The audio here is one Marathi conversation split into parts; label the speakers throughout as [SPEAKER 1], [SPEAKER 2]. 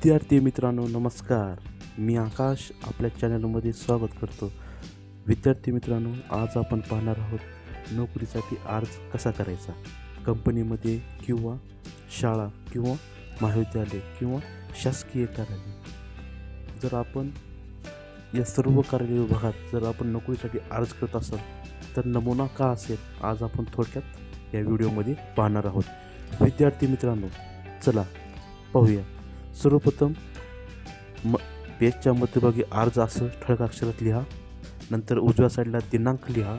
[SPEAKER 1] विद्यार्थी मित्रांनो नमस्कार. मी आकाश आपल्या चॅनलमध्ये स्वागत करतो. विद्यार्थी मित्रांनो, आज आपण पाहणार आहोत नोकरीसाठी अर्ज कसा करायचा. कंपनीमध्ये किंवा शाळा किंवा महाविद्यालय किंवा शासकीय कार्यालय, जर आपण या सर्व कार्य विभागात जर आपण नोकरीसाठी अर्ज करत असाल तर नमुना का असेल, आज आपण थोडक्यात या व्हिडिओमध्ये पाहणार आहोत. विद्यार्थी मित्रांनो, चला पाहूया. सर्वप्रथम पेजच्या मध्यभागी अर्ज असं ठळक अक्षरात लिहा. नंतर उजव्या साईडला दिनांक लिहा.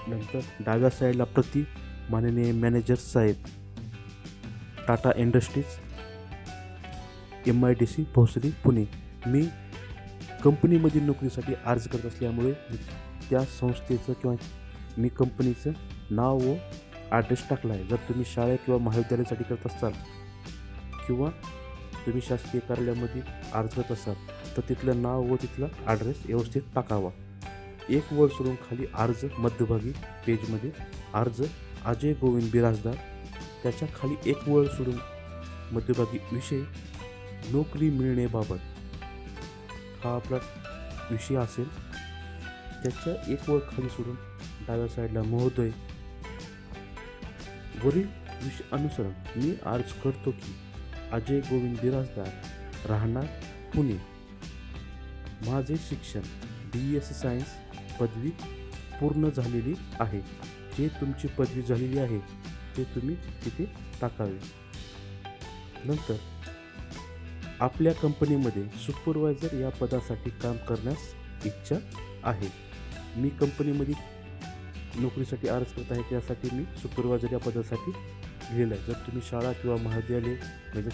[SPEAKER 1] नंतर डाव्या साईडला प्रति माननीय मॅनेजर साहेब, टाटा इंडस्ट्रीज, MIDC भोसरी पुणे. मी कंपनीमधील नोकरीसाठी अर्ज करत असल्यामुळे त्या संस्थेचं किंवा मी कंपनीचं नाव व ॲड्रेस टाकला आहे. जर तुम्ही शाळा किंवा महाविद्यालयासाठी करत असाल किंवा तुम्ही शासकीय कार्यालयामध्ये अर्ज करत असाल तर तिथलं नाव व तिथला ॲड्रेस व्यवस्थित टाकावा. एक वळ सोडून खाली अर्ज मध्यभागी पेजमध्ये अर्ज अजय गोविंद बिराजदार, त्याच्या खाली एक वळ सोडून मध्यभागी विषय नोकरी मिळण्याबाबत हा आपला विषय असेल. त्याच्या एक वळ खाली सोडून डाव्या साईडला महोदय, वरील विषय अनुसरण मी अर्ज करतो की अजय गोविंद बिराजदार, राहणार पुणे. माझे शिक्षण BSc सायन्स पदवी पूर्ण झालेली आहे. जे तुमची पदवी झालेली आहे ते तुम्ही तिथे टाकावे. नंतर आपल्या कंपनीमध्ये सुपरवायझर या पदासाठी काम करण्यास इच्छा आहे. मी कंपनीमध्ये नोकरीसाठी अर्ज करत आहे, त्यासाठी मी सुपरवायझर या पदासाठी लिहिलं आहे. जर तुम्ही शाळा किंवा महाविद्यालय म्हणजे